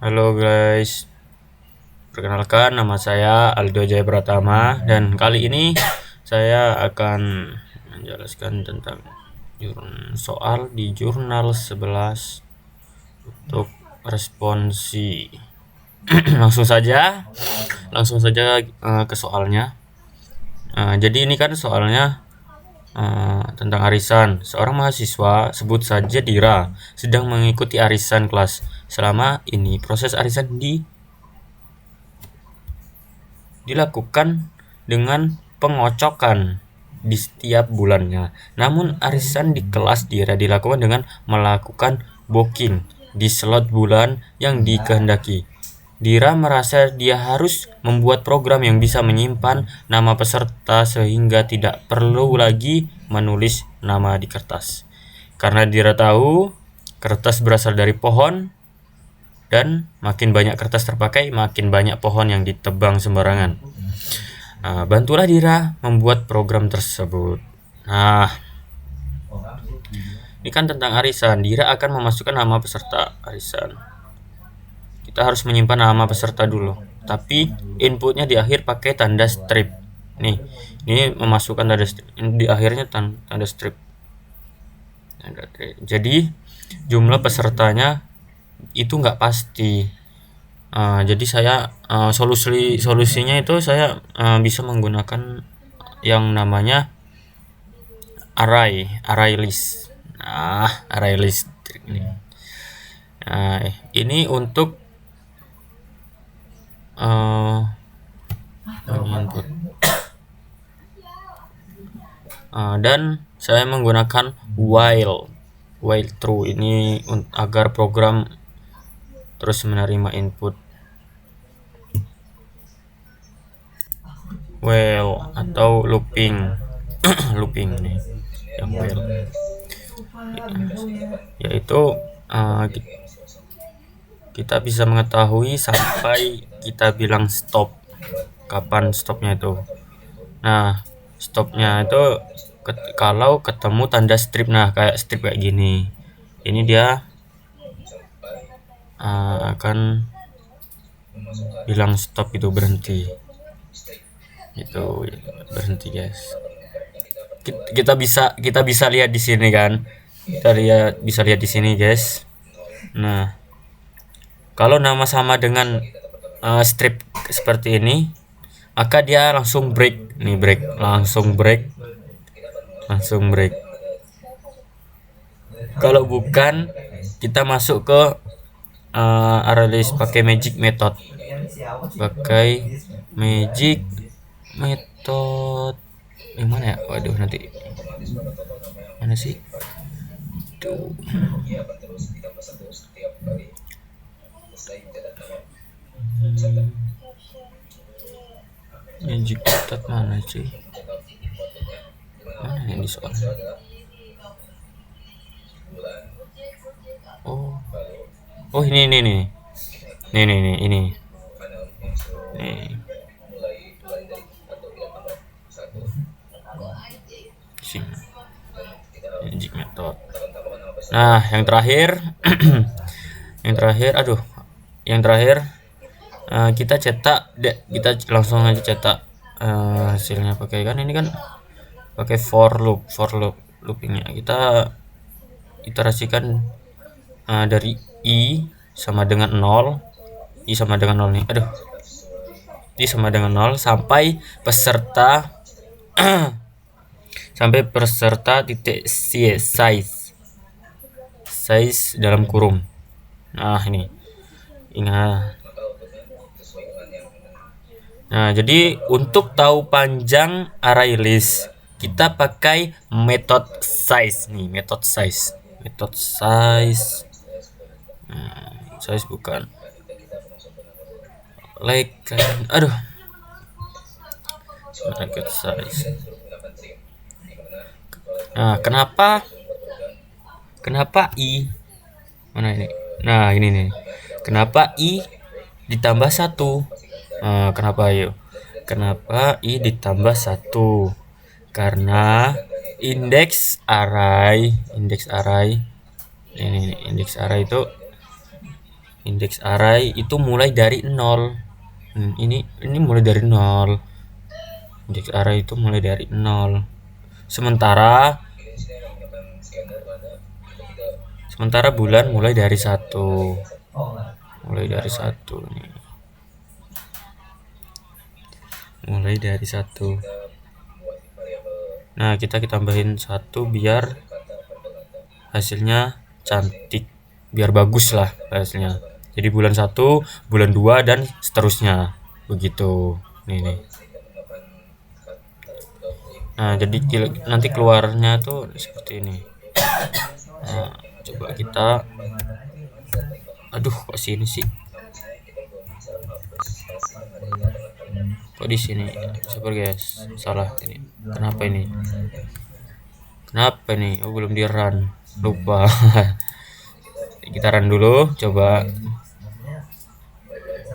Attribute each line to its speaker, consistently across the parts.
Speaker 1: Halo guys, perkenalkan nama saya Aldo Jaya Pratama dan kali ini saya akan menjelaskan tentang soal di jurnal 11 untuk responsi. langsung saja, ke soalnya. Jadi ini kan soalnya tentang arisan. Seorang mahasiswa, sebut saja Dira, sedang mengikuti arisan kelas. Selama ini proses arisan dilakukan dengan pengocokan di setiap bulannya. Namun arisan di kelas Dira dilakukan dengan melakukan booking di slot bulan yang dikehendaki. Dira merasa dia harus membuat program yang bisa menyimpan nama peserta sehingga tidak perlu lagi menulis nama di kertas. Karena Dira tahu kertas berasal dari pohon dan makin banyak kertas terpakai, makin banyak pohon yang ditebang sembarangan. Bantulah Dira membuat program tersebut. Nah, ini kan tentang arisan. Dira akan memasukkan nama peserta arisan. Kita harus menyimpan nama peserta dulu. Tapi inputnya di akhir pakai tanda strip. Nih, ini memasukkan tanda strip. Di akhirnya tanda strip. Jadi jumlah pesertanya itu nggak pasti. Jadi saya solusinya itu saya bisa menggunakan yang namanya array list. Array list ini. Ini untuk input. Dan saya menggunakan while true ini agar program terus menerima input while atau looping looping nih yang while yaitu kita bisa mengetahui sampai kita bilang stop, kapan stopnya itu. Nah, stopnya itu kalau ketemu tanda strip. Nah, kayak strip kayak gini, ini dia akan bilang stop, itu berhenti, itu berhenti guys. Kita bisa lihat di sini kan, bisa lihat di sini guys. Nah, kalau nama sama dengan strip seperti ini, maka dia langsung break. Nih langsung break. Kalau bukan, kita masuk ke array list pakai magic method. Yang mana ya? Waduh, nanti mana sih? Tuh. Magic method mana sih? Mana yang di soal? Oh ini nih. Ini. Sini. Magic method. Nah, yang terakhir kita cetak, kita langsung aja cetak hasilnya pakai kan ini kan pakai for loopingnya. Kita iterasikan dari i sama dengan 0 nih. I sama dengan 0 sampai peserta titik size dalam kurung. Nah, ini ingat. Nah, jadi untuk tahu panjang array list, kita pakai method size nih, size bukan method size. Nah, kenapa i mana ini? Nah, ini nih. Kenapa i ditambah 1? Kenapa i ditambah 1? Karena indeks array itu Indeks array itu mulai dari 0. Ini mulai dari 0. Indeks array itu mulai dari 0. Sementara bulan mulai dari 1. Mulai dari 1 nih. Mulai dari 1. Nah, kita tambahin 1 biar hasilnya cantik, biar bagus lah hasilnya. Jadi bulan 1, bulan 2 dan seterusnya begitu. Nih. Nah, jadi nanti keluarnya tuh seperti ini. Nah, coba kita, aduh kok sini sih, kok di sini super guys, salah ini. Kenapa ini oh belum di run, lupa. Kita run dulu, coba.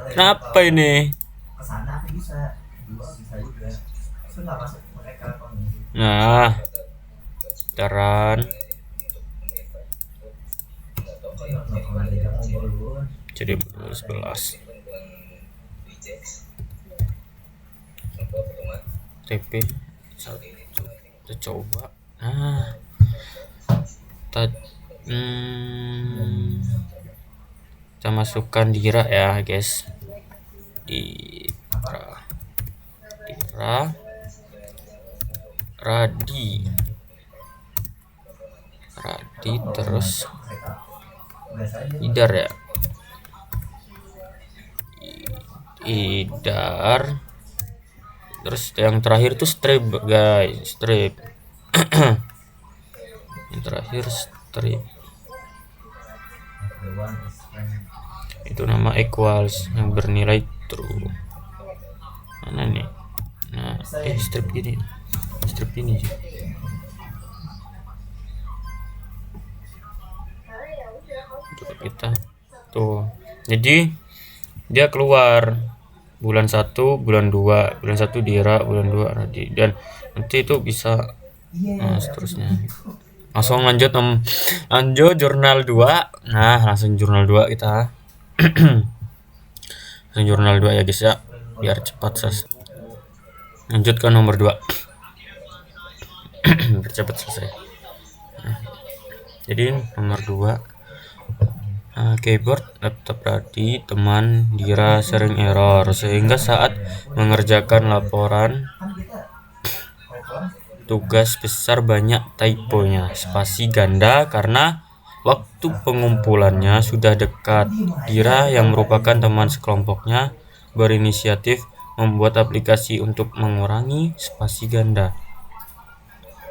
Speaker 1: Kenapa ini? Nah, kita run. Jadi 11 TP 1. Kita coba. Nah, kita masukkan Dira ya guys, Dira Radi terus Idar ya, Idar terus yang terakhir tuh strip guys, strip. Yang terakhir strip itu nama equals yang bernilai true. Mana nih? Nah, strip ini sih. Coba kita tuh, jadi dia keluar bulan 1, bulan 2, bulan 1 Dira, bulan 2 Radi, dan nanti itu bisa seterusnya. Langsung lanjut jurnal 2. Nah, langsung jurnal 2 kita. Langsung jurnal 2 ya guys ya, biar cepat lanjut ke nomor 2. Biar cepat selesai. Jadi nomor 2, keyboard laptop Radi teman Dira sering error sehingga saat mengerjakan laporan tugas besar banyak typonya, spasi ganda karena waktu pengumpulannya sudah dekat. Dira yang merupakan teman sekelompoknya berinisiatif membuat aplikasi untuk mengurangi spasi ganda.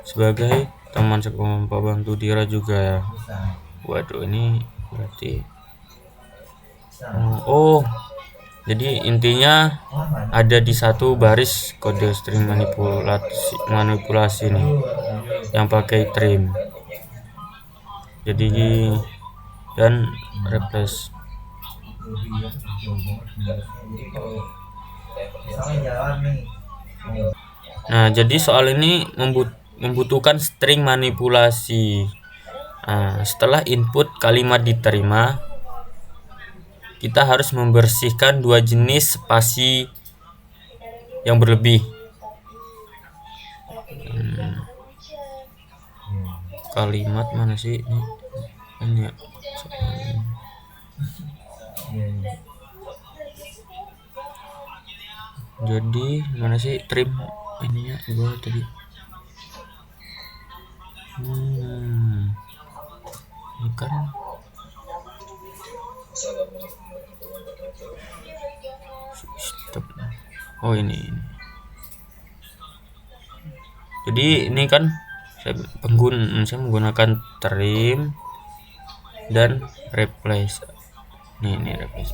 Speaker 1: Sebagai teman sekelompok bantu Dira juga ya. Waduh, ini berarti jadi intinya ada di satu baris kode string manipulasi nih yang pakai trim. Jadi dan replace. Nah, jadi soal ini membutuhkan string manipulasi. Nah, setelah input kalimat diterima, kita harus membersihkan 2 jenis spasi yang berlebih. Kalimat mana sih ini ya? Jadi mana sih trim ini ya gua tadi? Ini kan oh ini. Jadi ini kan saya menggunakan trim dan replace. Ini replace.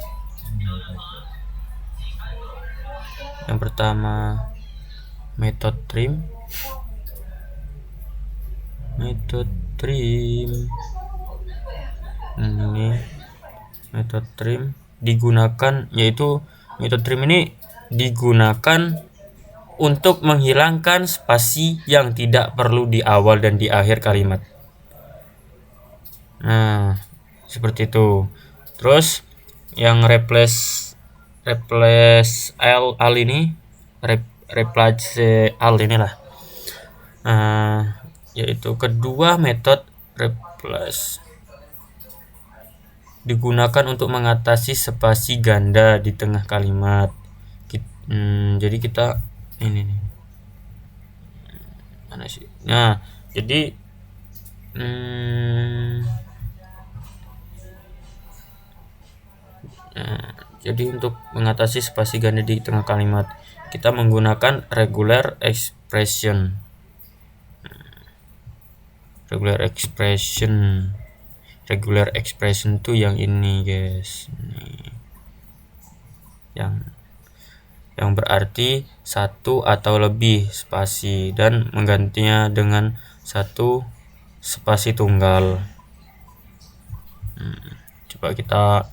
Speaker 1: Yang pertama metode trim. Ini metode trim digunakan, yaitu metode trim ini digunakan untuk menghilangkan spasi yang tidak perlu di awal dan di akhir kalimat. Nah, seperti itu. Terus yang replace al ini, replace al inilah. Yaitu kedua metode replace digunakan untuk mengatasi spasi ganda di tengah kalimat. Jadi kita ini nih. Mana sih? Nah, jadi untuk mengatasi spasi ganda di tengah kalimat, kita menggunakan regular expression. Regular expression tuh yang ini, guys. Yang berarti satu atau lebih spasi dan menggantinya dengan satu spasi tunggal. Coba kita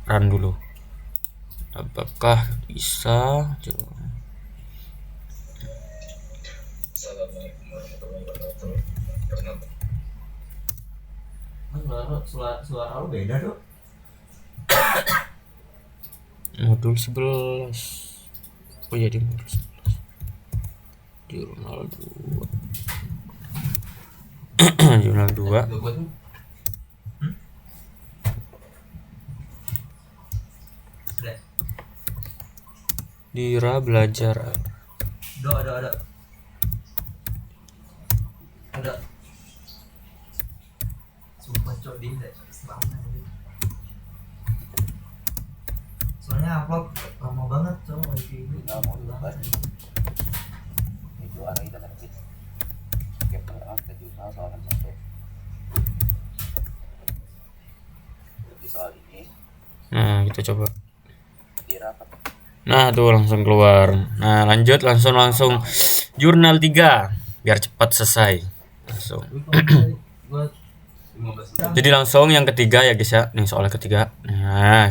Speaker 1: run dulu. Apakah bisa? Coba.
Speaker 2: Suara lu beda dong.
Speaker 1: Modul 11. Oh ya, di modul 11. Jurnal 2. Jurnal 2. Dira belajar.
Speaker 2: Ada. Sumpah cok dia selama ini. Soalnya upload lama banget cok lagi ini.
Speaker 3: Nggak mau dibuat. Itu arah kita nanti. Kita pernah kita jurnal soal satu. Di soal ini.
Speaker 1: Nah, kita coba.
Speaker 3: Dirapat.
Speaker 1: Nah, tuh langsung keluar. Nah, lanjut langsung jurnal 3 biar cepat selesai. Langsung. Jadi langsung yang ketiga ya guys ya. Nih soal ketiga. Nah,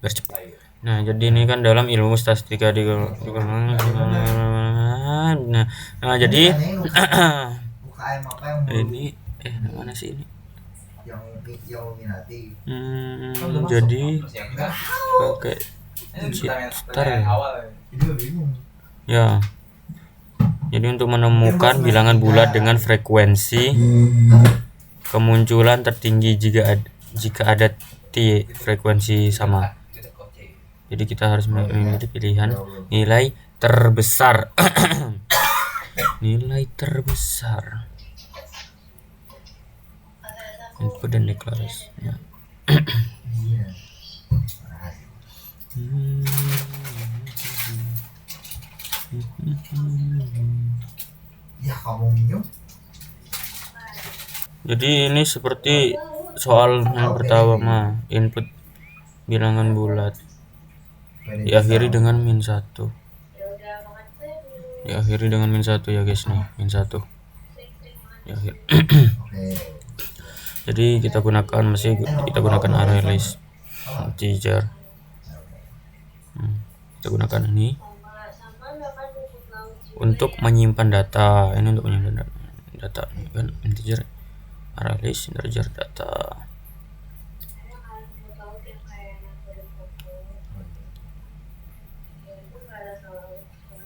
Speaker 1: biar cepat. Nah, jadi ini kan dalam ilmu statistika nah, jadi ini mana sih ini?
Speaker 2: Yang minati.
Speaker 1: Jadi pakai Star ya. Jadi untuk menemukan bilangan bulat dengan frekuensi kemunculan tertinggi jika ada T frekuensi sama. Jadi kita harus memilih pilihan nilai terbesar. Nilai terbesar. Input dan deklarasi. Ya.
Speaker 2: Ya kamu minum.
Speaker 1: Jadi ini seperti soal yang pertama, input bilangan bulat diakhiri dengan -1. Diakhiri dengan -1 ya guys nih, -1. Jadi kita gunakan array list integer. Kita gunakan ini untuk menyimpan data. Ini untuk menyimpan data kan integer array list integer data.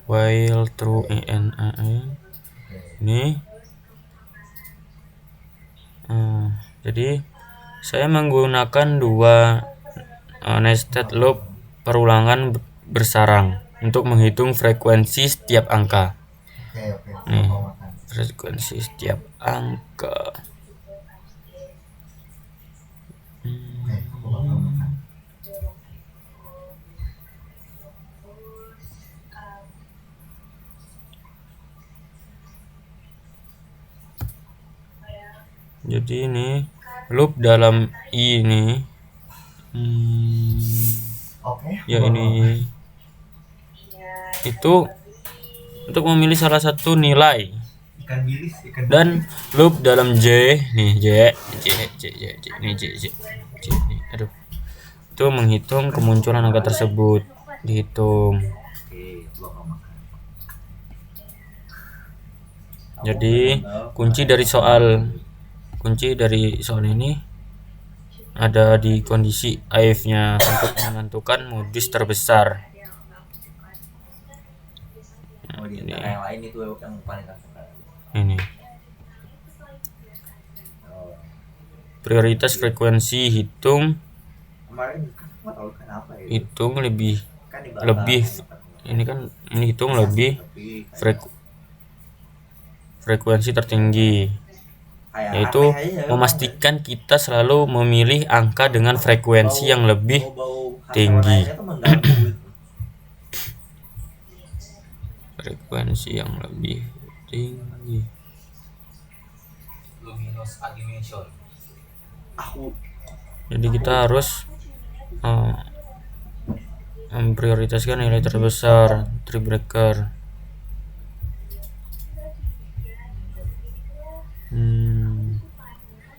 Speaker 1: While true ini jadi saya menggunakan dua nested loop perulangan bersarang untuk menghitung frekuensi setiap angka. Nih, frekuensi setiap angka. Jadi ini loop dalam ini ya ini itu untuk memilih salah satu nilai dan loop dalam J nih J aduh itu menghitung kemunculan angka tersebut dihitung. Jadi kunci dari soal ini ada di kondisi AF-nya untuk menentukan modus terbesar.
Speaker 2: Oh, di
Speaker 1: ini.
Speaker 2: antara yang lain itu yang paling aku suka.
Speaker 1: Ini
Speaker 2: Oh,
Speaker 1: prioritas frekuensi hitung
Speaker 2: kemarin kan nggak tahu kenapa ya.
Speaker 1: hitung lebih
Speaker 2: Kan di belakang,
Speaker 1: lebih
Speaker 2: kan.
Speaker 1: ini kan ini hitung lebih
Speaker 2: Tapi
Speaker 1: frekuensi tertinggi,
Speaker 2: kayak
Speaker 1: yaitu
Speaker 2: aneh aja,
Speaker 1: memastikan kita selalu memilih angka dengan frekuensi yang lebih
Speaker 2: bau
Speaker 1: tinggi.
Speaker 2: itu mengganggu gitu.
Speaker 1: Frekuensi yang lebih tinggi.
Speaker 3: luminous animation.
Speaker 2: Aku
Speaker 1: Jadi kita harus memprioritaskan nilai terbesar tribreaker.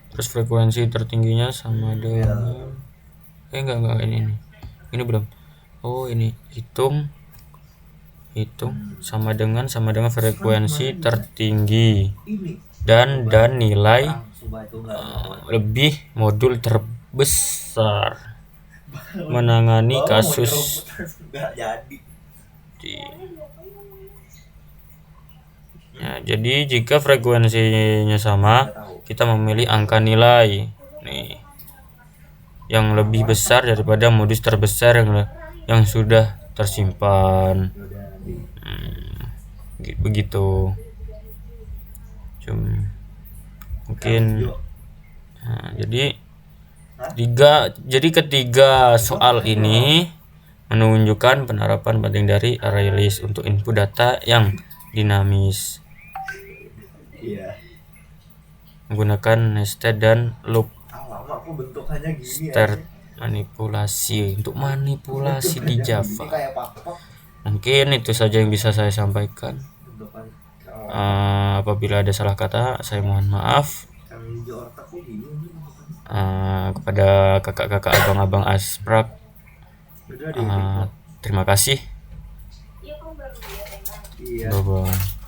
Speaker 1: Terus frekuensi tertingginya sama dengan enggak ini belum. Oh ini hitung sama dengan frekuensi tertinggi
Speaker 2: ini
Speaker 1: dan nilai
Speaker 2: coba itu enggak
Speaker 1: lebih modul terbesar menangani kasus
Speaker 2: enggak jadi.
Speaker 1: Ya, jadi jika frekuensinya sama, kita memilih angka nilai nih yang lebih besar daripada modus terbesar yang sudah tersimpan. Begitu. Mungkin jadi ketiga soal ini menunjukkan penerapan penting dari array list untuk input data yang dinamis.
Speaker 2: Iya.
Speaker 1: Menggunakan nested dan loop
Speaker 2: Aku bentukannya gini
Speaker 1: start manipulasi untuk manipulasi di Java.
Speaker 2: Kayak pak-pak.
Speaker 1: Mungkin itu saja yang bisa saya sampaikan. Apabila ada salah kata, saya mohon maaf. Kepada kakak-kakak, abang-abang Asprak, terima kasih. Bye-bye.